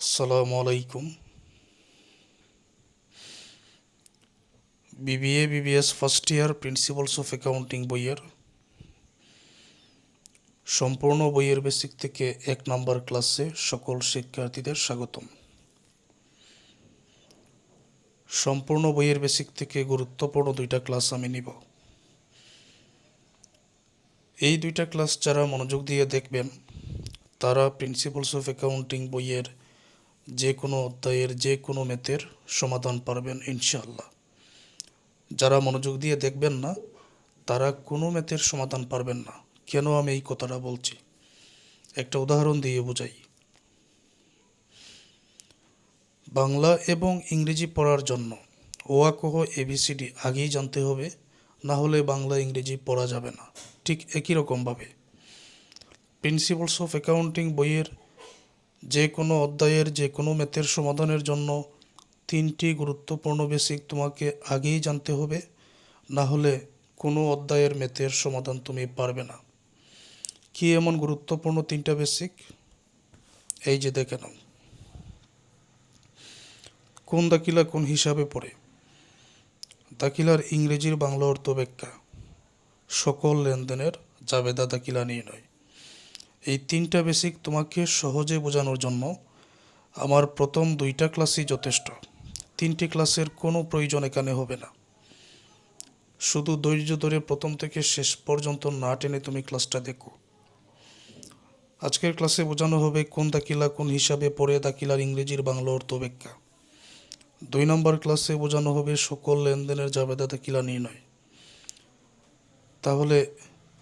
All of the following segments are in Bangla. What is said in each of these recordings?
আসসালামু আলাইকুম। BBA BBS first year principles of accounting বইয়ের সম্পূর্ণ বইয়ের বেসিক থেকে 1 নম্বর ক্লাসে সকল শিক্ষার্থীদের স্বাগতম। সম্পূর্ণ বইয়ের বেসিক থেকে গুরুত্বপূর্ণ 2টা ক্লাস আমি নিব। এই 2টা ক্লাস যারা মনোযোগ দিয়ে দেখবেন তারা প্রিন্সিপালস অফ অ্যাকাউন্টিং বইয়ের যে কোনো অধ্যায়ের যে কোনো ম্যাথের সমাধান পারবেন ইনশাআল্লাহ। যারা মনোযোগ দিয়ে দেখবেন না তারা কোনো ম্যাথের সমাধান পারবেন না। কেন আমি এই কথাটা বলছি একটা উদাহরণ দিয়ে বোঝাই। বাংলা এবং ইংরেজি পড়ার জন্য অ আ ক খ এবিসিডি আগেই জানতে হবে, না হলে বাংলা ইংরেজি পড়া যাবে না। ঠিক একই রকমভাবে প্রিন্সিপালস অফ অ্যাকাউন্টিং বইয়ের যে কোনো অধ্যায়ের যে কোনো ম্যাথের সমাধানের জন্য 3টি গুরুত্বপূর্ণ বেসিক তোমাকে আগেই জানতে হবে, না হলে কোনো অধ্যায়ের ম্যাথের সমাধান তুমি পারবে না। কি এমন গুরুত্বপূর্ণ 3টা বেসিক? এই যে দেখে নাও। কোন দাখিলা কোন হিসাবে পড়ে? দাখিলার ইংরেজির বাংলা অর্থ ব্যাখ্যা, সকল লেনদেনের জাবেদা দাখিলা নির্ণয়। এই 3টা বেসিক তোমাকে সহজে বোঝানোর জন্য আমার প্রথম 2টা ক্লাসই যথেষ্ট। 3টি ক্লাসের কোনো প্রয়োজন এখানে হবে না। শুধু ধৈর্য ধরে প্রথম থেকে শেষ পর্যন্ত না টেনে তুমি ক্লাসটা দেখো। আজকের ক্লাসে বোঝানো হবে কোন দাখিলা কোন হিসাবে পড়ে দাখিলার ইংরেজির বাংলা অর্থ ব্যাখ্যা। 2 নম্বর ক্লাসে বোঝানো হবে সকল লেনদেনের জাবেদা দাখিলা নির্ণয়। তাহলে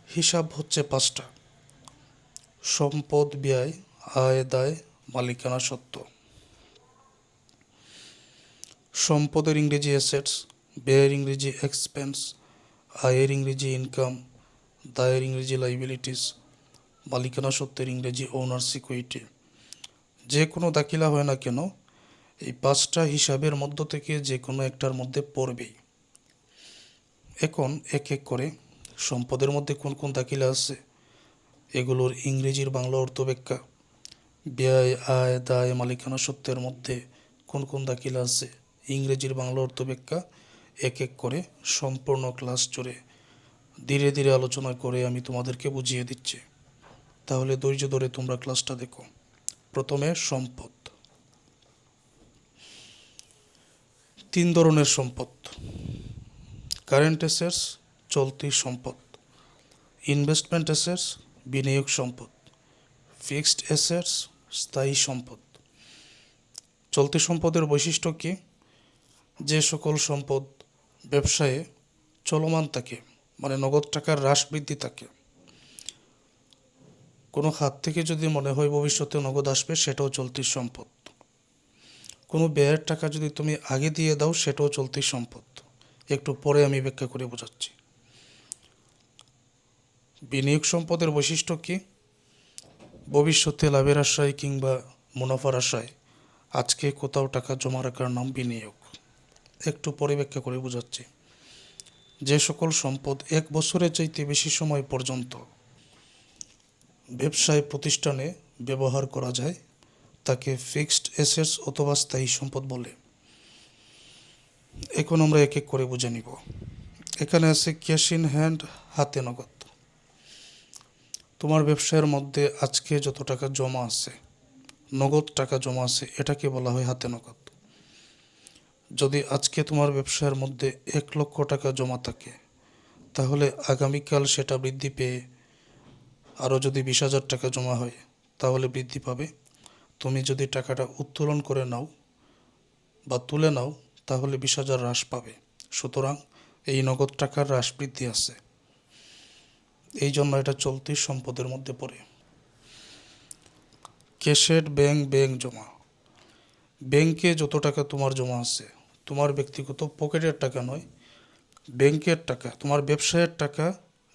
হিসাব হচ্ছে 5টা: সম্পদ, ব্যয়, আয়, দায়, মালিকানা সত্ত্ব। সম্পদের ইংরেজি অ্যাসেটস, ব্যয়ের ইংরেজি এক্সপেন্স, আয়ের ইংরেজি ইনকাম, দায়ের ইংরেজি লাইবিলিটিস, মালিকানা সত্ত্বের ইংরেজি ওনার্স ইকুইটি। যে কোনো দাখিলা হয় না কেন এই 5টা হিসাবের মধ্য থেকে যে কোনো একটার মধ্যে পড়বেই। এখন এক এক করে সম্পদের মধ্যে কোন কোন দাখিলা আছে এগুলোর ইংরেজির বাংলা অর্থ ব্যাখ্যা, ব্যয়, আয়, দায়, মালিকানা সত্ত্বের মধ্যে কোন কোন দাখিলা আছে ইংরেজির বাংলা অর্থ ব্যাখ্যা এক এক করে সম্পূর্ণ ক্লাস জুড়ে ধীরে ধীরে আলোচনা করে আমি তোমাদেরকে বুঝিয়ে দিচ্ছি। তাহলে ধৈর্য ধরে তোমরা ক্লাসটা দেখো। প্রথমে সম্পদ। 3 ধরনের সম্পদ: কারেন্ট অ্যাসেটস, চলতি সম্পদ; ইনভেস্টমেন্ট অ্যাসেটস, বিনিয়োগ সম্পদ; ফিক্সড অ্যাসেটস, স্থায়ী সম্পদ। চলতি সম্পদের বৈশিষ্ট্য কী? যে সকল সম্পদ ব্যবসায়ে চলমান থাকে, মানে নগদ টাকার হ্রাস বৃদ্ধি থাকে। কোনো খাত থেকে যদি মনে হয় ভবিষ্যতে নগদ আসবে সেটাও চলতি সম্পদ। কোনো ব্যয়ের টাকা যদি তুমি আগে দিয়ে দাও সেটাও চলতি সম্পদ। একটু পরে আমি ব্যাখ্যা করে বোঝাচ্ছি। বিনিয়োগ সম্পদের বৈশিষ্ট্য কী? ভবিষ্যতে লাভের আশায় কিংবা মুনাফার আশায় আজকে কোথাও টাকা জমা রাখার নাম বিনিয়োগ। একটু পরে ব্যাখ্যা করে বোঝাচ্ছি। যে সকল সম্পদ 1 বছরের চাইতে বেশি সময় পর্যন্ত ব্যবসায় প্রতিষ্ঠানে ব্যবহার করা যায় তাকে ফিক্সড অ্যাসেটস অথবা স্থায়ী সম্পদ বলে। এখন আমরা এক এক করে বুঝে নিব। এখানে আছে ক্যাশ ইন হ্যান্ড, হাতে নগদ। তোমার ব্যবসায়ের মধ্যে আজকে যত টাকা জমা আছে, নগদ টাকা জমা আছে, এটাকে বলা হয় হাতে নগদ। যদি আজকে তোমার ব্যবসায়ের মধ্যে 1 লক্ষ টাকা জমা থাকে তাহলে আগামীকাল সেটা বৃদ্ধি পেয়ে আরও যদি 20,000 টাকা জমা হয় তাহলে বৃদ্ধি পাবে। তুমি যদি টাকাটা উত্তোলন করে নাও বা তুলে নাও তাহলে 20,000 হ্রাস পাবে। সুতরাং এই নগদ টাকার হ্রাস বৃদ্ধি আছে, এই জন্য এটা চলতি সম্পদের মধ্যে পড়ে। ক্যাশেড ব্যাংক জমা। ব্যাংকে যত টাকা তোমার জমা আছে, তোমার ব্যক্তিগত পকেটের টাকা নয়, ব্যাংকের টাকা, তোমার ব্যবসায়ের টাকা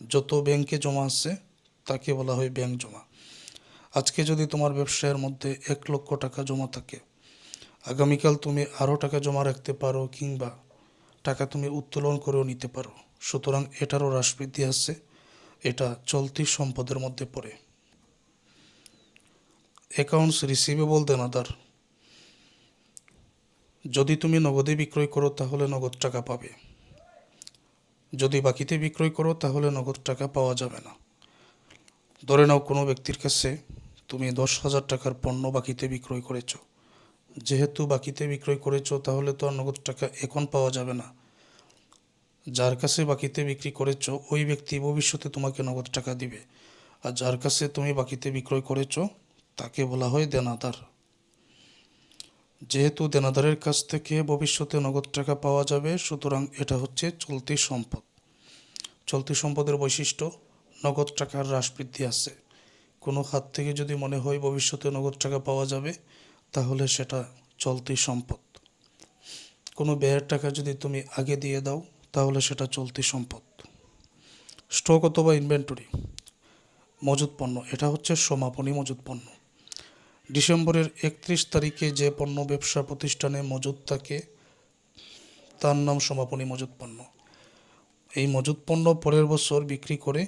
যত ব্যাংকে জমা আছে তাকে বলা হয় ব্যাংক জমা। আজকে যদি তোমার ব্যবসায়ের মধ্যে 1 লক্ষ টাকা জমা থাকে, আগামীকাল তুমি আরও টাকা জমা রাখতে পারো কিংবা টাকা তুমি উত্তোলন করেও নিতে পারো। সুতরাং এটারও হ্রাস বৃদ্ধি আছে, এটা চলতি সম্পদের মধ্যে পড়ে। অ্যাকাউন্টস রিসিভেবল দেনাদার। যদি তুমি নগদে বিক্রয় করো তাহলে নগদ টাকা পাবে, যদি বাকিতে বিক্রয় করো তাহলে নগদ টাকা পাওয়া যাবে না। ধরে নাও কোনো ব্যক্তির কাছে তুমি 10,000 টাকার পণ্য বাকিতে বিক্রয় করেছো। যেহেতু বাকিতে বিক্রয় করেছো তাহলে তো আর নগদ টাকা এখন পাওয়া যাবে না। যার কাছে বাকিতে বিক্রি করেছো ওই ব্যক্তি ভবিষ্যতে তোমাকে নগদ টাকা দিবে, আর যার কাছে তুমি বাকিতে বিক্রয় করেছো তাকে বলা হয় দেনাদার। যেহেতু দেনাদারের কাছ থেকে ভবিষ্যতে নগদ টাকা পাওয়া যাবে, সুতরাং এটা হচ্ছে চলতি সম্পদ। চলতি সম্পদের বৈশিষ্ট্য, নগদ টাকার হ্রাস বৃদ্ধি আছে। কোনো খাত থেকে যদি মনে হয় ভবিষ্যতে নগদ টাকা পাওয়া যাবে তাহলে সেটা চলতি সম্পদ। কোনো ব্যয়ের টাকা যদি তুমি আগে দিয়ে দাও তাহলে সেটা চলতি সম্পদ। স্টক অথবা ইনভেন্টরি, মজুদ পণ্য, এটা হচ্ছে সমাপনী মজুদ পণ্য। ডিসেম্বরের 31 তারিখে যে পণ্য ব্যবসা প্রতিষ্ঠানে মজুদ থাকে তার নাম সমাপনী মজুদ পণ্য। এই মজুদ পণ্য পরের বছর বিক্রি করে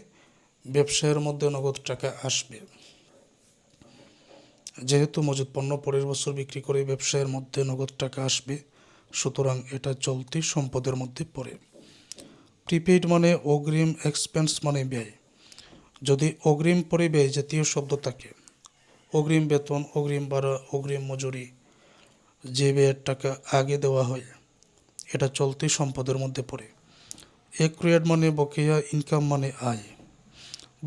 ব্যবসায়ের মধ্যে নগদ টাকা আসবে। যেহেতু মজুদ পণ্য পরের বছর বিক্রি করে ব্যবসায়ের মধ্যে নগদ টাকা আসবে, সুতরাং এটা চলতি সম্পদের মধ্যে পড়ে। প্রিপেইড মানে অগ্রিম, এক্সপেন্স মানে ব্যয়। যদি অগ্রিম পরে ব্যয় জাতীয় শব্দ থাকে, অগ্রিম বেতন, অগ্রিম ভাড়া, অগ্রিম মজুরি, যে ব্যয়ের টাকা আগে দেওয়া হয়, এটা চলতি সম্পদের মধ্যে পড়ে। অ্যাকুয়ার্ড মানে বকেয়া, ইনকাম মানে আয়।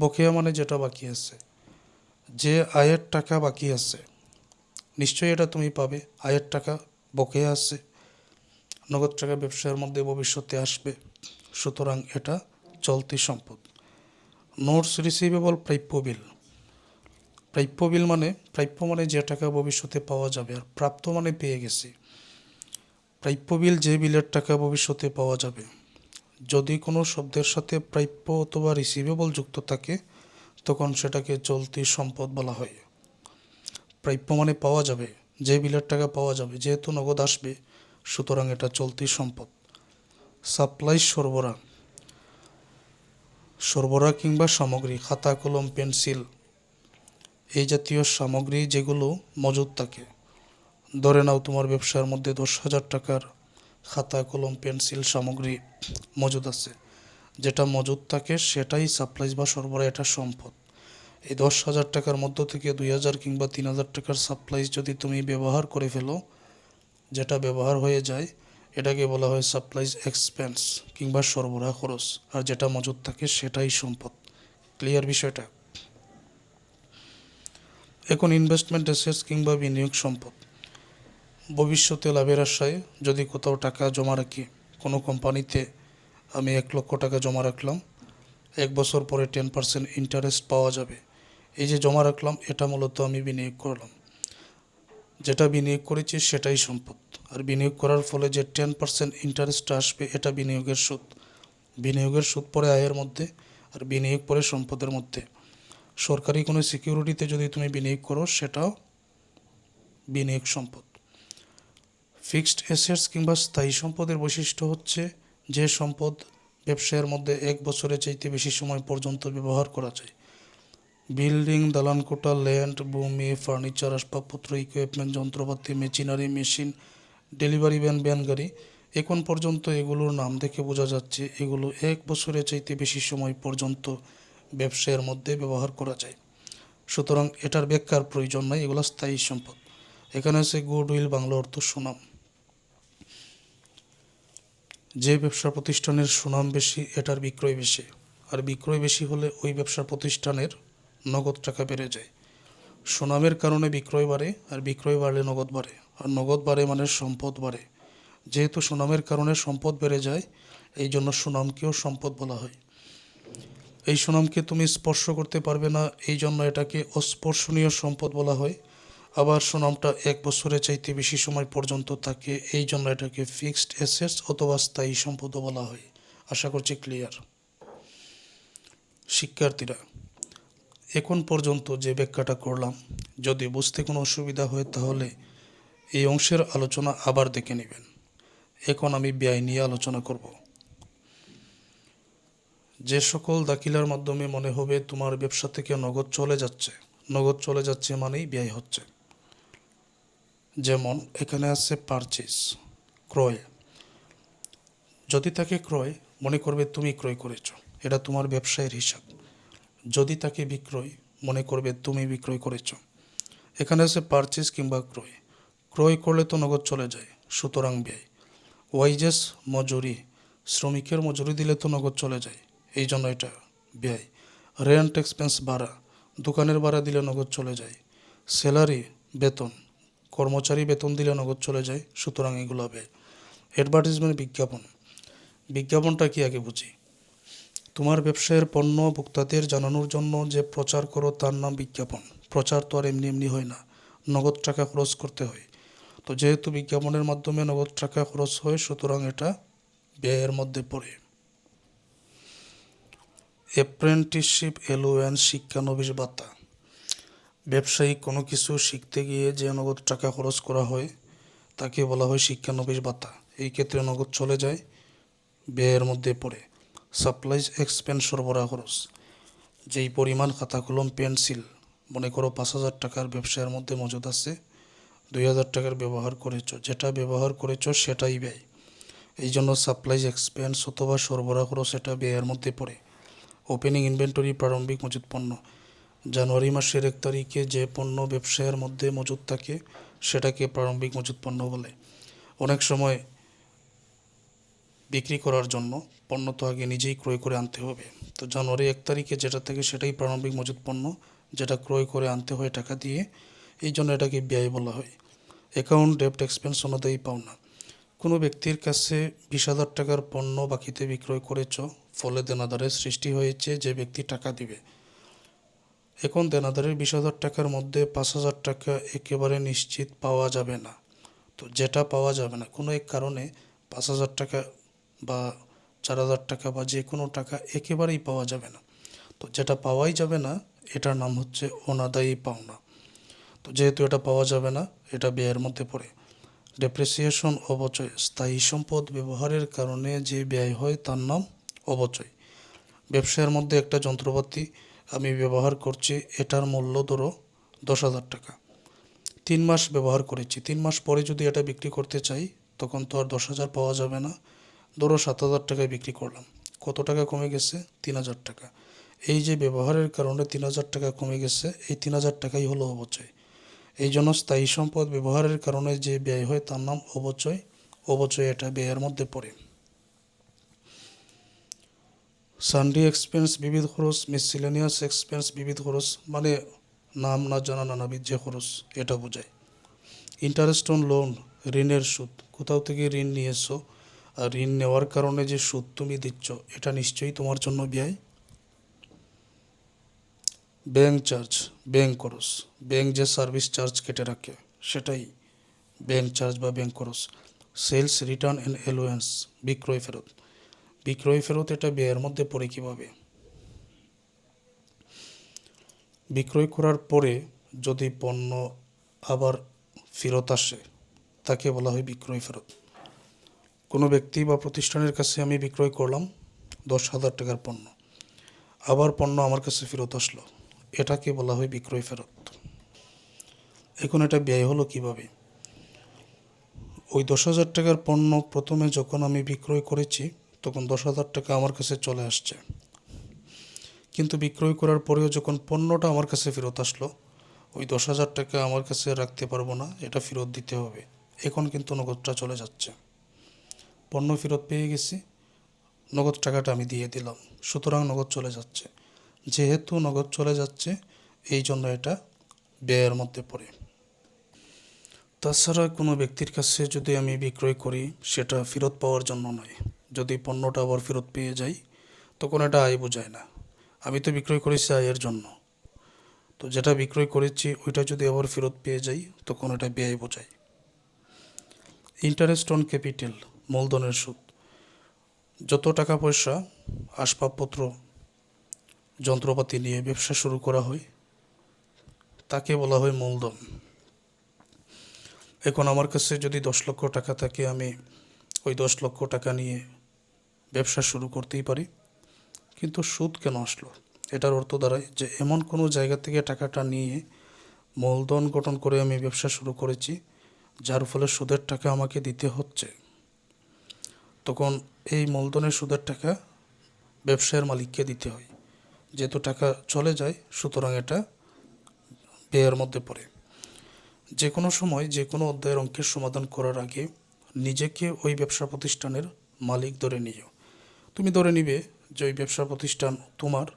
বকেয়া মানে যেটা বাকি আছে, যে আয়ের টাকা বাকি আছে নিশ্চয়ই এটা তুমি পাবে। আয়ের টাকা বকেয়া আছে, নগদ টাকা ব্যবসার মধ্যে ভবিষ্যতে আসবে, সুতরাং এটা চলতি সম্পদ। নোটস রিসিভেবল, প্রাপ্য বিল। প্রাপ্য মানে যে টাকা ভবিষ্যতে পাওয়া যাবে, আর প্রাপ্ত মানে পেয়ে গেছি। প্রাপ্য বিল যে বিলের টাকা ভবিষ্যতে পাওয়া যাবে। যদি কোনো শব্দের সাথে প্রাপ্য অথবা রিসিভেবল যুক্ত থাকে তখন সেটাকে চলতি সম্পদ বলা হয়। প্রাপ্য মানে পাওয়া যাবে, যে বিলের টাকা পাওয়া যাবে, যেহেতু নগদ আসবে সুতরাং এটা চলতি সম্পদ। সাপ্লাই, সরবরাহ কিংবা সামগ্রী, খাতা, কলম, পেন্সিল, এই জাতীয় সামগ্রী যেগুলো মজুদ থাকে। ধরে নাও তোমার ব্যবসার মধ্যে 10,000 টাকার খাতা, কলম, পেন্সিল সামগ্রী মজুদ আছে। যেটা মজুদ থাকে সেটাই সাপ্লাইজ বা সরবরাহ, এটা সম্পদ। এই 10,000 টাকার মধ্য থেকে 2,000 কিংবা 3,000 টাকার সাপ্লাইজ যদি তুমি ব্যবহার করে ফেলো, যেটা ব্যবহার হয়ে যায়, এটাকে বলা হয় সাপ্লাইজ এক্সপেন্স কিংবা সরবরাহ খরচ, আর যেটা মজুদ থাকে সেটাই সম্পদ। ক্লিয়ার বিষয়টা? এখন ইনভেস্টমেন্ট অ্যাসেটস কিংবা বিনিয়োগ সম্পদ। ভবিষ্যতে লাভের আশায় যদি কোথাও টাকা জমা রাখি, কোনো কোম্পানিতে আমি 1,00,000 টাকা জমা রাখলাম, 1 বছর পরে 10% ইন্টারেস্ট পাওয়া যাবে। এই যে জমা রাখলাম এটা মূলত আমি বিনিয়োগ করলাম। যেটা বিনিয়োগ করেছি সেটাই সম্পদ। আর বিনিয়োগ করার ফলে যে 10% ইন্টারেস্ট আসবে এটা বিনিয়োগের সুদ। বিনিয়োগের সুদ পড়ে আয়ের মধ্যে, আর বিনিয়োগ পড়ে সম্পদের মধ্যে। সরকারি কোনো সিকিউরিটিতে যদি তুমি বিনিয়োগ করো সেটাও বিনিয়োগ সম্পদ। ফিক্সড অ্যাসেটস কিংবা স্থায়ী সম্পদের বৈশিষ্ট্য হচ্ছে যে সম্পদ ব্যবসায়ের মধ্যে 1 বছরের চাইতে বেশি সময় পর্যন্ত ব্যবহার করা যায়। বিল্ডিং, দালানকোঠা, ল্যান্ড, ভূমি, ফার্নিচার, আসবাবপত্র, ইকুইপমেন্ট, যন্ত্রপাতি, machinery, machine, delivery van, van গাড়ি। এখন পর্যন্ত এগুলোর নাম দেখে বোঝা যাচ্ছে এগুলো 1 বছরের চাইতে বেশি সময় পর্যন্ত ব্যবসায়ের মধ্যে ব্যবহার করা যায়, সুতরাং এটার ব্যাখ্যার প্রয়োজন নাই, এগুলো স্থায়ী সম্পদ। এখানে আছে গুডউইল, বাংলা অর্থ সুনাম। যে ব্যবসা প্রতিষ্ঠানের সুনাম বেশি এটার বিক্রয় বেশি, আর বিক্রয় বেশি হলে ওই ব্যবসা প্রতিষ্ঠানের নগদ টাকা বেড়ে যায়। সুনামের কারণে বিক্রয় বাড়ে, আর বিক্রয় বাড়লে নগদ বাড়ে, আর নগদ বাড়ে মানে সম্পদ বাড়ে। যেহেতু সুনামের কারণে সম্পদ বেড়ে যায়, এই জন্য সুনামকেও সম্পদ বলা হয়। এই সুনামকে তুমি স্পর্শ করতে পারবে না, এই জন্য এটাকে অস্পর্শনীয় সম্পদ বলা হয়। আবার সুনামটা 1 বছরের চাইতে বেশি সময় পর্যন্ত থাকে, এই জন্য এটাকে ফিক্সড অ্যাসেটস অথবা স্থায়ী সম্পদও বলা হয়। আশা করছি ক্লিয়ার। শিক্ষার্থীরা, এখন পর্যন্ত যে ব্যাখ্যাটা করলাম, যদি বুঝতে কোনো অসুবিধা হয় তাহলে এই অংশের আলোচনা আবার দেখে নেবেন। এখন আমি ব্যয় নিয়ে আলোচনা করব। যে সকল দাখিলার মাধ্যমে মনে হবে তোমার ব্যবসা থেকে নগদ চলে যাচ্ছে মানেই ব্যয় হচ্ছে। যেমন এখানে আছে পারচেজ, ক্রয়, যদি তাকে ক্রয় মনে করবে তুমি ক্রয় করেছো, এটা তোমার ব্যবসায়ের হিসাব। যদি তাকে বিক্রয় মনে করবে তুমি বিক্রয় করেছো। এখানে আছে পারচেস কিংবা ক্রয়। ক্রয় করলে তো নগদ চলে যায়, সুতরাং ব্যয়। ওয়াইজেস মজুরি, শ্রমিকের মজুরি দিলে তো নগদ চলে যায়, এই জন্য এটা ব্যয়। রেন্ট এক্সপেন্স ভাড়া, দোকানের ভাড়া দিলে নগদ চলে যায়। স্যালারি বেতন, কর্মচারী বেতন দিলে নগদ চলে যায়, সুতরাং এগুলো ব্যয়। অ্যাডভার্টাইজমেন্ট বিজ্ঞাপন, বিজ্ঞাপনটা কি আগে বুঝি। তোমার ব্যবসায়ের পণ্য ভোক্তাদের জানানোর জন্য যে প্রচার করো তার নাম বিজ্ঞাপন। প্রচার তো আর এমনি এমনি হয় না, নগদ টাকা খরচ করতে হয়। তো যেহেতু বিজ্ঞাপনের মাধ্যমে নগদ টাকা খরচ হয়, সুতরাং এটা ব্যয়ের মধ্যে পড়ে। অ্যাপ্রেন্টিসশিপ অ্যালাউয়েন্স, শিক্ষানবিশ ভাতা, ব্যবসায়িক কোনো কিছু শিখতে গিয়ে যে নগদ টাকা খরচ করা হয় তাকে বলা হয় শিক্ষানবিশ ভাতা। এই ক্ষেত্রে নগদ চলে যায়, ব্যয়ের মধ্যে পড়ে। সাপ্লাইজ এক্সপেন্স, সরবরাহ খরচ, যেই পরিমাণ খাতা কলম পেন্সিল মনে করো 5,000 টাকার ব্যবসায়ের মধ্যে মজুদ আছে, 2,000 টাকার ব্যবহার করেছো, যেটা ব্যবহার করেছো সেটাই ব্যয়। এই জন্য সাপ্লাইজ এক্সপেন্স অথবা সরবরাহ খরচ এটা ব্যয়ের মধ্যে পড়ে। ওপেনিং ইনভেন্টরি, প্রারম্ভিক মজুদ পণ্য, জানুয়ারি মাসের 1 তারিখে যে পণ্য ব্যবসায়ের মধ্যে মজুদ থাকে সেটাকে প্রারম্ভিক মজুদ পণ্য বলে। অনেক সময় বিক্রি করার জন্য পণ্য তো আগে নিজেই ক্রয় করে আনতে হবে, তো জানুয়ারি 1 তারিখে যেটা থাকে সেটাই প্রারম্ভিক মজুদ পণ্য, যেটা ক্রয় করে আনতে হয় টাকা দিয়ে, এই জন্য এটাকে ব্যয় বলা হয়। অ্যাকাউন্ট ডেপ্ট এক্সপেন্স, অনাদায়ী পাওনা, কোনো ব্যক্তির কাছে 20,000 টাকার পণ্য বাকিতে বিক্রয় করেছ, ফলে দেনাদারের সৃষ্টি হয়েছে, যে ব্যক্তি টাকা দিবে। এখন দেনাদারের 20,000 টাকার মধ্যে 5,000 টাকা একেবারে নিশ্চিত পাওয়া যাবে না। তো যেটা পাওয়া যাবে না কোনো এক কারণে, 5,000 টাকা বা 4,000 টাকা বা যে কোনো টাকা একেবারেই পাওয়া যাবে না, তো যেটা পাওয়াই যাবে না এটার নাম হচ্ছে অনাদায়ী পাওনা। তো যেহেতু এটা পাওয়া যাবে না, এটা ব্যয়ের মধ্যে পড়ে। ডেপ্রিসিয়েশন, অবচয়, স্থায়ী সম্পদ ব্যবহারের কারণে যে ব্যয় হয় তার নাম অবচয়। ব্যবসায়ের মধ্যে একটা যন্ত্রপাতি আমি ব্যবহার করছি, এটার মূল্য ধরো 10,000 টাকা, 3 মাস ব্যবহার করেছি, 3 মাস পরে যদি এটা বিক্রি করতে চাই তখন তো আর 10,000 পাওয়া যাবে না, ধরো 7,000 টাকায় বিক্রি করলাম। কত টাকা কমে গেছে? 3,000 টাকা। এই যে ব্যবহারের কারণে 3,000 টাকা কমে গেছে, এই 3,000 টাকাই হলো অবচয়। এই জন্য স্থায়ী সম্পদ ব্যবহারের কারণে যে ব্যয় হয় তার নাম অবচয়। অবচয় এটা ব্যয়ের মধ্যে পড়ে। সানডি এক্সপেন্স, বিবিধ খরচ। মিসেলেনিয়াস এক্সপেন্স, বিবিধ খরচ মানে নাম না জানা নানাবিধ যে খরচ, এটা বোঝায়। ইন্টারেস্ট অন লোন, ঋণের সুদ, কোথাও থেকে ঋণ নিয়েছো আর ঋণ নেওয়ার কারণে যে সুদ তুমি দিচ্ছ এটা নিশ্চয়ই তোমার জন্য ব্যয়। ব্যাংক চার্জ, ব্যাংক খরচ, ব্যাংক যে সার্ভিস চার্জ কেটে রাখে সেটাই ব্যাংক চার্জ বা ব্যাংক খরচ। সেলস রিটার্ন অ্যান্ড অ্যালাউয়েন্স, বিক্রয় ফেরত, বিক্রয় ফেরত এটা ব্যয়ের মধ্যে পড়ে কীভাবে। বিক্রয় করার পরে যদি পণ্য আবার ফেরত আসে তাকে বলা হয় বিক্রয় ফেরত। কোনো ব্যক্তি বা প্রতিষ্ঠানের কাছে আমি বিক্রয় করলাম 10,000 টাকার পণ্য, আবার পণ্য আমার কাছে ফেরত আসলো, এটাকে বলা হয় বিক্রয় ফেরত। এখন এটা ব্যয় হলো কিভাবে। ওই 10,000 টাকার পণ্য প্রথমে যখন আমি বিক্রয় করেছি তখন 10,000 টাকা আমার কাছে চলে আসছে, কিন্তু বিক্রয় করার পরেও যখন পণ্যটা আমার কাছে ফেরত আসলো, ওই 10,000 টাকা আমার কাছে রাখতে পারবো না, এটা ফেরত দিতে হবে। এখন কিন্তু নগদটা চলে যাচ্ছে, পণ্য ফেরত পেয়ে গেছি, নগদ টাকাটা আমি দিয়ে দিলাম, সুতরাং নগদ চলে যাচ্ছে। যেহেতু নগদ চলে যাচ্ছে এই জন্য এটা ব্যয়ের মধ্যে পড়ে। তাছাড়া কোনো ব্যক্তির কাছে যদি আমি বিক্রয় করি সেটা ফেরত পাওয়ার জন্য নয়, যদি পণ্যটা আবার ফেরত পেয়ে যাই তখন এটা আয় বোঝায় না। আমি তো বিক্রয় করেছি আয়ের জন্য, তো যেটা বিক্রয় করেছি ওইটা যদি আবার ফেরত পেয়ে যাই তখন এটা ব্যয় বোঝায়। ইন্টারেস্ট অন ক্যাপিটাল, মূলধনের সুদ, যত টাকা পয়সা আসবাবপত্র যন্ত্রপাতি নিয়ে ব্যবসা শুরু করা হয় তাকে বলা হয় মূলধন। এখন আমার কাছে যদি 10 লক্ষ টাকা থাকে, আমি ওই 10 লক্ষ টাকা নিয়ে ব্যবসা শুরু করতেই পারি, কিন্তু সুদ কেন আসলো? এটার অর্থ দাঁড়ায় যে এমন কোনো জায়গা থেকে টাকাটা নিয়ে মূলধন গঠন করে আমি ব্যবসা শুরু করেছি, যার ফলে সুদের টাকা আমাকে দিতে হচ্ছে। তখন এই মূলধনের সুদের টাকা ব্যবসায়ের মালিককে দিতে হয়। যেহেতু টাকা চলে যায়, সুতরাং এটা ব্যয়ের মধ্যে পড়ে। যে কোনো সময় যে কোনো অধ্যায়ের অঙ্কের সমাধান করার আগে নিজেকে ওই ব্যবসা প্রতিষ্ঠানের মালিক ধরে নিও। তুমি ধরে নিবে যে ওই ব্যবসা প্রতিষ্ঠান তোমার,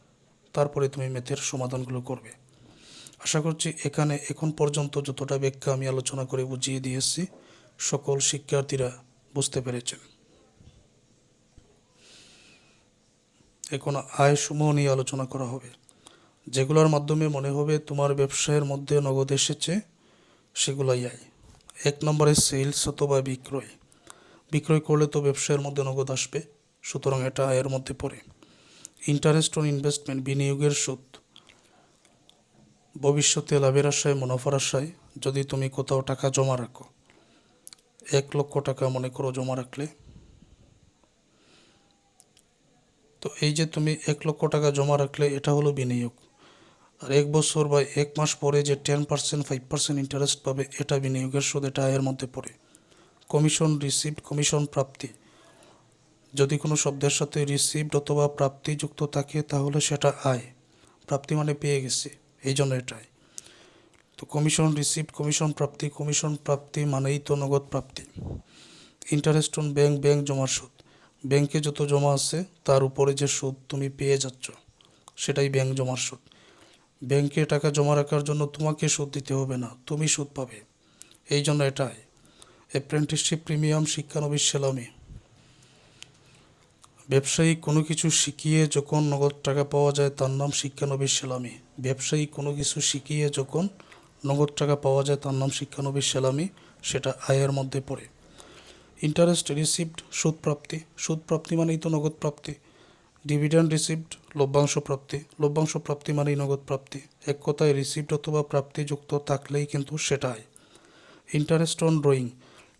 তারপরে তুমি ম্যাথের সমাধানগুলো করবে। আশা করছি এখানে এখন পর্যন্ত যতটা ব্যাখ্যা আমি আলোচনা করে বুঝিয়ে দিয়েছি, সকল শিক্ষার্থীরা বুঝতে পেরেছেন। এখন আয়সমূহ নিয়ে আলোচনা করা হবে, যেগুলোর মাধ্যমে মনে হবে তোমার ব্যবসায়ের মধ্যে নগদ এসেছে, সেগুলাই আয়। 1 নম্বরে সেলস অথবা বিক্রয়। বিক্রয় করলে তো ব্যবসায়ের মধ্যে নগদ আসবে, সুতরাং এটা আয়ের মধ্যে পড়ে। ইন্টারেস্ট অন ইনভেস্টমেন্ট, বিনিয়োগের সুদ। ভবিষ্যতে লাভের আশায়, মুনাফার আশায় যদি তুমি কোথাও টাকা জমা রাখো, 1 লক্ষ টাকা মনে করো জমা রাখলে, তো এই যে তুমি 1 লক্ষ টাকা জমা রাখলে, এটা হলো বিনিয়োগ। আর 1 বছর বা 1 মাস পরে যে 10%, 5% ইন্টারেস্ট পাবে, এটা বিনিয়োগের সুদ, এটা আয়ের মধ্যে পড়ে। কমিশন রিসিভড, কমিশন প্রাপ্তি। যদি কোনো শব্দের সাথে রিসিভড অথবা প্রাপ্তি যুক্ত থাকে তাহলে সেটা আয়। প্রাপ্তি মানে পেয়ে গেছি, এই জন্য এটা আয়। তো কমিশন রিসিভড, কমিশন প্রাপ্তি মানেই তো নগদ প্রাপ্তি। ইন্টারেস্ট অন ব্যাংক, ব্যাংক জমার সুদ। ব্যাংকে যত জমা আছে তার উপরে যে সুদ তুমি পেয়ে যাচ্ছ, সেটাই ব্যাংক জমার সুদ। ব্যাংকে টাকা জমা রাখার জন্য তোমাকে সুদ দিতে হবে না, তুমি সুদ পাবে, এই জন্য এটা আয়। অ্যাপ্রেন্টিসশিপ প্রিমিয়াম, শিক্ষানবিশ সেলামি। ব্যবসায়ী কোনো কিছু শিখিয়ে যখন নগদ টাকা পাওয়া যায় তার নাম শিক্ষানবিশ সেলামি। ব্যবসায়ী কোনো কিছু শিখিয়ে যখন নগদ টাকা পাওয়া যায় তার নাম শিক্ষানবিশ সেলামি, সেটা আয়ের মধ্যে পড়ে। ইন্টারেস্ট রিসিভড, সুদ প্রাপ্তি। সুদ প্রাপ্তি মানেই তো নগদ প্রাপ্তি। ডিভিডেন্ড রিসিভড, লভ্যাংশ প্রাপ্তি। লভ্যাংশ প্রাপ্তি মানেই নগদ প্রাপ্তি। এক কথায় রিসিভড অথবা প্রাপ্তিযুক্ত থাকলেই কিন্তু সেটা আয়। ইন্টারেস্ট অন ড্রয়িং,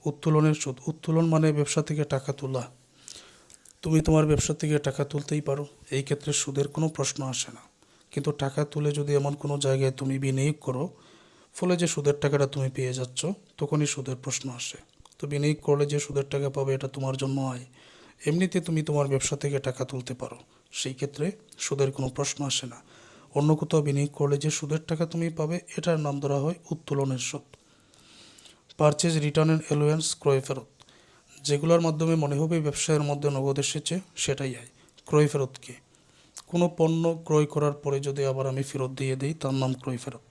উত্তোলনের সুদ। উত্তোলন মানে ব্যবসা থেকে টাকা তোলা। তুমি তোমার ব্যবসা থেকে টাকা তুলতেই পারো, এই ক্ষেত্রে সুদের কোনো প্রশ্ন আসে না। কিন্তু টাকা তুলে যদি এমন কোনো জায়গায় তুমি বিনিয়োগ করো, ফলে যে সুদের টাকাটা তুমি পেয়ে যাচ্ছ, তখনই সুদের প্রশ্ন আসে। তো বিনিয়োগ করলে যে সুদের টাকা পাবে, এটা তোমার জন্য আয়। এমনিতে তুমি তোমার ব্যবসা থেকে টাকা তুলতে পারো, সেই ক্ষেত্রে সুদের কোনো প্রশ্ন আসে না। অন্য কোথাও বিনিয়োগ করলে যে সুদের টাকা তুমি পাবে, এটার নাম ধরা হয় উত্তোলনের সুদ। পারচেজ রিটার্ন অ্যান্ড অ্যালোয়েন্স, ক্রয় ফেরত। যেগুলোর মাধ্যমে মনে হবে ব্যবসায়ের মধ্যে নগদ এসেছে, সেটাই আয়। ক্রয় ফেরত কি? কোনো পণ্য ক্রয় করার পরে যদি আবার আমি ফেরত দিয়ে দিই, তার নাম ক্রয় ফেরত।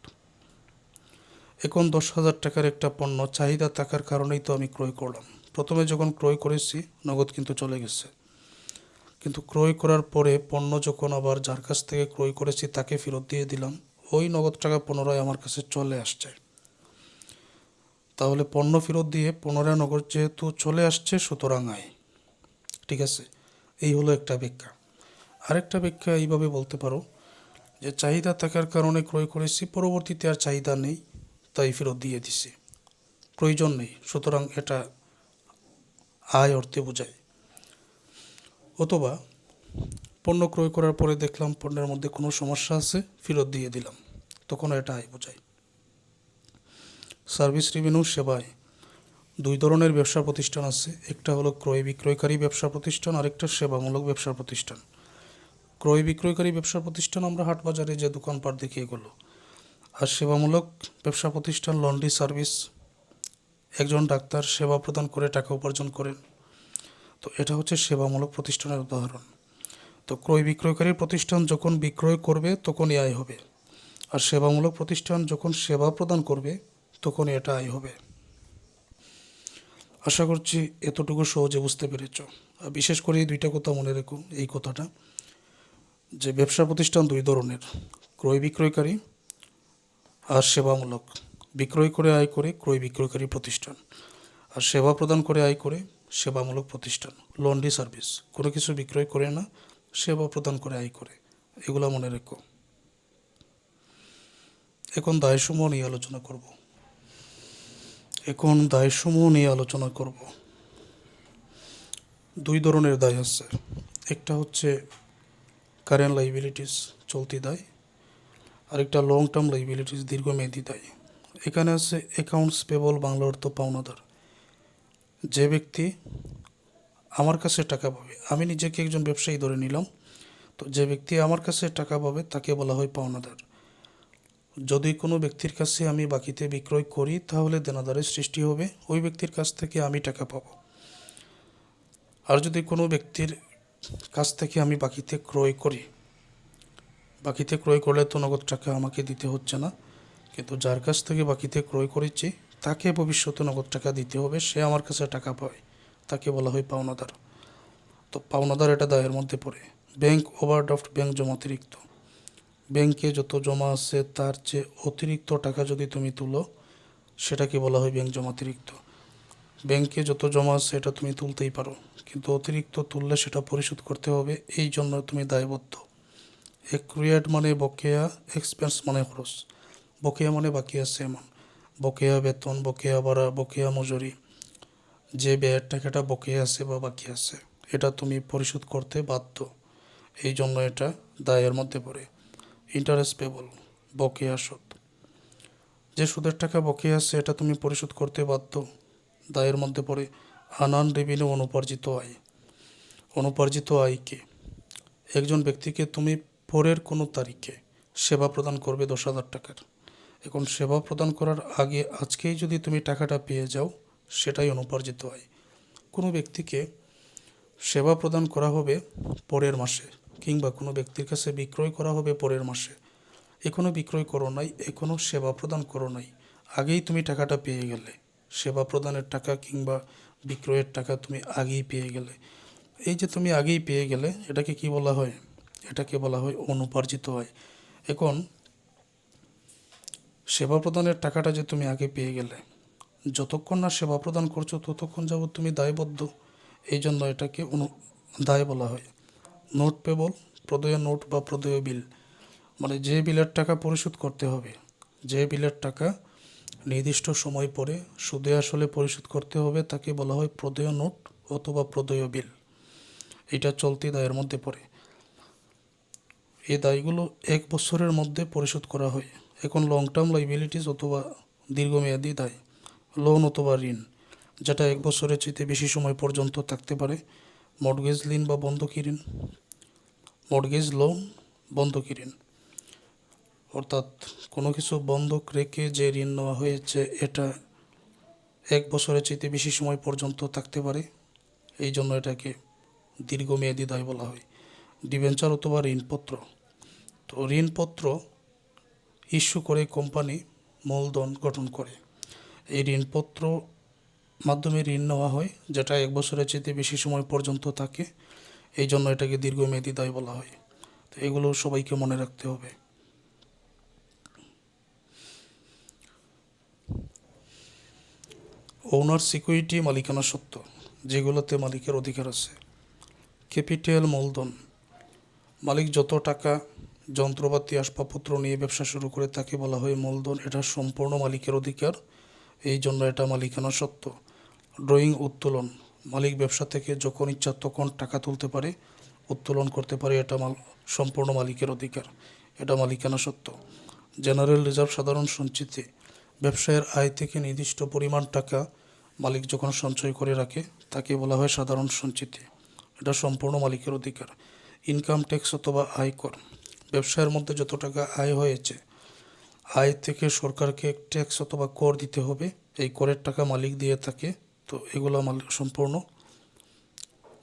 এখন 10,000 টাকার একটা পণ্য, চাহিদা থাকার কারণেই তো আমি ক্রয় করলাম। প্রথমে যখন ক্রয় করেছি নগদ কিন্তু চলে গেছে, কিন্তু ক্রয় করার পরে পণ্য যখন আবার যার কাছ থেকে ক্রয় করেছি তাকে ফেরত দিয়ে দিলাম, ওই নগদ টাকা পুনরায় আমার কাছে চলে আসছে। তাহলে পণ্য ফেরত দিয়ে পুনরায় নগদ যেহেতু চলে আসছে, সুতরাং আয়। ঠিক আছে, এই হলো একটা ব্যাখ্যা। আরেকটা ব্যাখ্যা এইভাবে বলতে পারো যে চাহিদা থাকার কারণে ক্রয় করেছি, পরবর্তীতে আর চাহিদা নেই তাই ফেরত দিয়ে দিছি, প্রয়োজন নেই, সুতরাং এটা আয় অর্থে বোঝায়। অথবা পণ্য ক্রয় করার পরে দেখলাম পণ্যের মধ্যে কোনো সমস্যা আছে, ফেরত দিয়ে দিলাম, তখন এটা আয় বোঝায়। সার্ভিস রেভিনিউ, সেবায়। 2 ধরনের ব্যবসা প্রতিষ্ঠান আছে, একটা হলো ক্রয় বিক্রয়কারী ব্যবসা প্রতিষ্ঠান, আরেকটা সেবামূলক ব্যবসা প্রতিষ্ঠান। ক্রয় বিক্রয়কারী ব্যবসা প্রতিষ্ঠান আমরা হাট বাজারে যে দোকানপাট দেখি এগুলো। আর সেবামূলক ব্যবসা প্রতিষ্ঠান লন্ড্রি সার্ভিস, একজন ডাক্তার সেবা প্রদান করে টাকা উপার্জন করেন, তো এটা হচ্ছে সেবামূলক প্রতিষ্ঠানের উদাহরণ। তো ক্রয় বিক্রয়কারী প্রতিষ্ঠান যখন বিক্রয় করবে তখনই আয় হবে, আর সেবামূলক প্রতিষ্ঠান যখন সেবা প্রদান করবে তখনই এটা আয় হবে। আশা করছি এতটুকু সহজে বুঝতে পেরেছ। আর বিশেষ করে এই 2টা কথা মনে রেখো, এই কথাটা যে ব্যবসা প্রতিষ্ঠান 2 ধরনের, ক্রয় বিক্রয়কারী আর সেবামূলক। বিক্রয় করে আয় করে ক্রয় বিক্রয়কারী প্রতিষ্ঠান, আর সেবা প্রদান করে আয় করে সেবামূলক প্রতিষ্ঠান। লন্ড্রি সার্ভিস কোনো কিছু বিক্রয় করে না, সেবা প্রদান করে আয় করে, এগুলো মনে রেখো। এখন দায়সমূহ নিয়ে আলোচনা করব। 2 ধরনের দায় আছে, একটা হচ্ছে কারেন্ট লাইবিলিটিস, চলতি দায়, আরেকটা লং টার্ম লাইবিলিটিস, দীর্ঘমেয়াদী দায়। এখানে আছে অ্যাকাউন্টস পেবল, বাংলা অর্থ পাওনাদার। যে ব্যক্তি আমার কাছে টাকা পাবে। আমি নিজেকে একজন ব্যবসায়ী ধরে নিলাম, তো যে ব্যক্তি আমার কাছে টাকা পাবে তাকে বলা হয় পাওনাদার। যদি কোনো ব্যক্তির কাছে আমি বাকিতে বিক্রয় করি তাহলে দেনাদারের সৃষ্টি হবে, ওই ব্যক্তির কাছ থেকে আমি টাকা পাবো। আর যদি কোনো ব্যক্তির কাছ থেকে আমি বাকিতে ক্রয় করি, বাকিতে ক্রয় করলে তো নগদ টাকা আমাকে দিতে হচ্ছে না, কিন্তু যার কাছ থেকে বাকিতে ক্রয় করেছি তাকে ভবিষ্যতে নগদ টাকা দিতে হবে, সে আমার কাছে টাকা পায়, তাকে বলা হয় পাওনাদার। তো পাওনাদার এটা দায়ের মধ্যে পড়ে। ব্যাংক ওভারড্রাফট, ব্যাংক জমাতিরিক্ত। ব্যাংকে যত জমা আছে তার চেয়ে অতিরিক্ত টাকা যদি তুমি তুলো সেটাকে বলা হয় ব্যাংক জমাতিরিক্ত। ব্যাংকে যত জমা আছে এটা তুমি তুলতেই পারো, কিন্তু অতিরিক্ত তুললে সেটা পরিশোধ করতে হবে, এই জন্য তুমি দায়বদ্ধ। অ্যাক্রুয়েড মানে বকেয়া, এক্সপেন্স মানে খরচ। বকেয়া মানে বাকি আছে এমন, বকেয়া বেতন, বকেয়া ভাড়া, বকেয়া মজুরি, যে ব্যয়ের টাকাটা বকেয়া আছে বা বাকি আছে এটা তুমি পরিশোধ করতে বাধ্য, এই জন্য এটা দায়ের মধ্যে পড়ে। ইন্টারেস্ট পেবল, বকেয়া সুদ। যে সুদের টাকা বকেয়া আছে এটা তুমি পরিশোধ করতে বাধ্য, দায়ের মধ্যে পড়ে। আনআন রেভিনিউ, অনুপার্জিত আয়। অনুপার্জিত আয়কে একজন ব্যক্তিকে তুমি পরের কোনো তারিখে সেবা প্রদান করবে 10,000 টাকার। এখন সেবা প্রদান করার আগে আজকেই যদি তুমি টাকাটা পেয়ে যাও সেটাই অনুপার্জিত আয়। কোনো ব্যক্তিকে সেবা প্রদান করা হবে পরের মাসে, কিংবা কোনো ব্যক্তির কাছে বিক্রয় করা হবে পরের মাসে, এখনও বিক্রয় করো নাই, এখনও সেবা প্রদান করো নাই, আগেই তুমি টাকাটা পেয়ে গেলে, সেবা প্রদানের টাকা কিংবা বিক্রয়ের টাকা তুমি আগেই পেয়ে গেলে, এই যে তুমি আগেই পেয়ে গেলে এটাকে কি বলা হয়? এটাকে বলা হয় অনুপার্জিত আয়। এখন সেবা প্রদানের টাকাটা যে তুমি আগে পেয়ে গেলে, যতক্ষণ না সেবা প্রদান করছো ততক্ষণ যাবৎ তুমি দায়বদ্ধ, এই জন্য এটাকে দায় বলা হয়। নোট পেবল, প্রদেয় নোট বা প্রদেয় বিল, মানে যে বিলের টাকা পরিশোধ করতে হবে, যে বিলের টাকা নির্দিষ্ট সময় পরে সুদে আসলে পরিশোধ করতে হবে তাকে বলা হয় প্রদেয় নোট অথবা প্রদেয় বিল। এটা চলতি দায়ের মধ্যে পড়ে। এই দায়গুলো 1 বছরের মধ্যে পরিশোধ করা হয়। এখন লং টার্ম লাইবিলিটিস অথবা দীর্ঘমেয়াদী দায়, লোন অথবা ঋণ, যেটা 1 বছরের চেয়ে বেশি সময় পর্যন্ত থাকতে পারে। মর্টগেজ লিন বা বন্ধকি ঋণ, মর্টগেজ লোন, বন্ধকি ঋণ, অর্থাৎ কোনো কিছু বন্ধক রেখে যে ঋণ নেওয়া হয়েছে এটা 1 বছরের চেয়ে বেশি সময় পর্যন্ত থাকতে পারে, এই জন্য এটাকে দীর্ঘমেয়াদী দায় বলা হয়। ডিবেঞ্চার অথবা ঋণপত্র, তো ঋণপত্র ইস্যু করে কোম্পানি মূলধন গঠন করে, এই ঋণপত্র মাধ্যমে ঋণ নেওয়া হয় যেটা 1 বছরের চেয়ে বেশি সময় পর্যন্ত থাকে, এই জন্য এটাকে দীর্ঘমেয়াদী দায় বলা হয়। তো এগুলো সবাইকে মনে রাখতে হবে। ওনার সিকিউরিটি, মালিকানা সত্ত্ব, যেগুলোতে মালিকের অধিকার আছে। ক্যাপিটাল, মূলধন, মালিক যত টাকা, যন্ত্রপাতি, আসবাবপত্র নিয়ে ব্যবসা শুরু করে তাকে বলা হয় মূলধন, এটা সম্পূর্ণ মালিকের অধিকার, এই জন্য এটা মালিকানা সত্ত্ব। ড্রয়িং, উত্তোলন, মালিক ব্যবসা থেকে যখন ইচ্ছা তখন টাকা তুলতে পারে, উত্তোলন করতে পারে, এটা সম্পূর্ণ মালিকের অধিকার, এটা মালিকানা সত্ত্ব। জেনারেল রিজার্ভ, সাধারণ সঞ্চিতি, ব্যবসায়ের আয় থেকে নির্দিষ্ট পরিমাণ টাকা মালিক যখন সঞ্চয় করে রাখে তাকে বলা হয় সাধারণ সঞ্চিতি, এটা সম্পূর্ণ মালিকের অধিকার। ইনকাম ট্যাক্স অথবা আয়কর, ব্যবসায়ের মধ্যে যত টাকা আয় হয়েছে আয় থেকে সরকারকে ট্যাক্স অথবা কর দিতে হবে, এই করের টাকা মালিক দিয়ে থাকে, তো এগুলো সম্পূর্ণ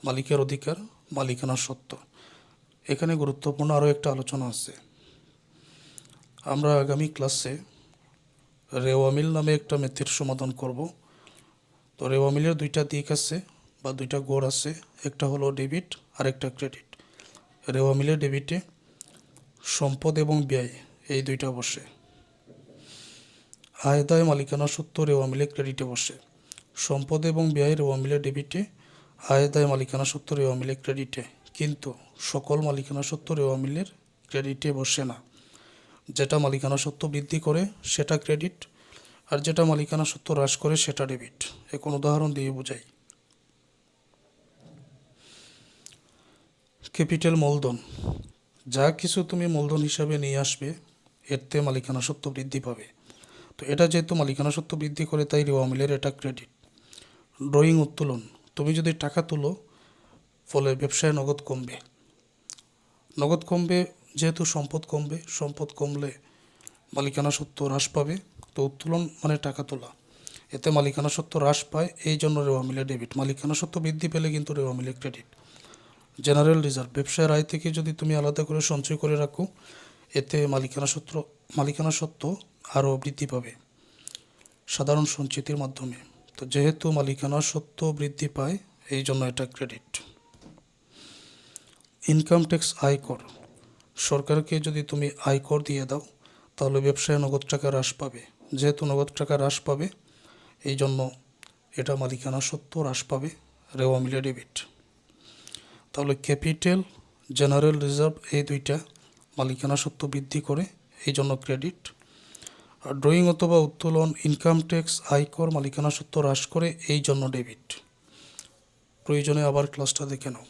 মালিকের অধিকার, মালিকানা সত্ত্ব। এখানে গুরুত্বপূর্ণ আরও একটা আলোচনা আছে, আমরা আগামী ক্লাসে রেওয়া মিল নামে একটা ম্যাথের সমাধান করব। তো রেওয়া মিলের 2টা দিক আছে বা 2টা গড় আছে, একটা হলো ডেবিট আর একটা ক্রেডিট। রেওয়া মিলের ডেবিটে সম্পদ এবং ব্যয় এই 2টা বসে, আয় দায় মালিকানা সত্ত্ব রেওয়া মিলে ক্রেডিটে বসে। সম্পদ এবং ব্যয় রেওয়া মিলে ডেবিটে, আয় দায় মালিকানা সত্ত্ব রেওয়া মিলে ক্রেডিটে, কিন্তু সকল মালিকানা সত্ত্ব রেওয়া মিলের ক্রেডিটে বসে না। যেটা মালিকানা সত্ত্ব বৃদ্ধি করে সেটা ক্রেডিট, আর যেটা মালিকানা সত্ত্ব হ্রাস করে সেটা ডেবিট। এখন উদাহরণ দিয়ে বোঝাই। ক্যাপিটাল, মূলধন, যা কিছু তুমি মূলধন হিসাবে নিয়ে আসবে এতে মালিকানা সত্ত্ব বৃদ্ধি পাবে, তো এটা যেহেতু মালিকানা সত্ত্ব বৃদ্ধি করে তাই রেওয়া মিলের এটা ক্রেডিট। ড্রয়িং, উত্তোলন, তুমি যদি টাকা তুলো ফলে ব্যবসায় নগদ কমবে। নগদ কমবে যেহেতু সম্পদ কমলে মালিকানা সত্ত্ব হ্রাস পাবে। তো উত্তোলন মানে টাকা তোলা, এতে মালিকানা সত্ত্ব হ্রাস পায়, এই জন্য রেওয়া মিলে ডেবিট। মালিকানা সত্ত্ব বৃদ্ধি পেলে কিন্তু রেওয়া মিলে ক্রেডিট। জেনারেল রিজার্ভ, ব্যবসায়ের আয় থেকে যদি তুমি আলাদা করে সঞ্চয় করে রাখো, এতে মালিকানা সত্ত্ব আরও বৃদ্ধি পাবে সাধারণ সঞ্চিতির মাধ্যমে। তো যেহেতু মালিকানা সত্ত্ব বৃদ্ধি পায়, এই জন্য এটা ক্রেডিট। ইনকাম ট্যাক্স, আয়কর, সরকারকে যদি তুমি আয়কর দিয়ে দাও তাহলে ব্যবসায় নগদ টাকা হ্রাস পাবে। যেহেতু নগদ টাকা হ্রাস পাবে, এই জন্য এটা মালিকানা সত্ত্ব হ্রাস পাবে, রেওয়া মিলে ডেবিট। তাহলে ক্যাপিটাল, জেনারেল রিজার্ভ এই দুইটা মালিকানা সত্ত্ব বৃদ্ধি করে, এই জন্য ক্রেডিট। আর ড্রয়িং অথবা উত্তোলন, ইনকাম ট্যাক্স, আয়কর মালিকানা সত্ত্ব হ্রাস করে, এই জন্য ডেবিট। প্রয়োজনে আবার ক্লাসটা দেখে নাও।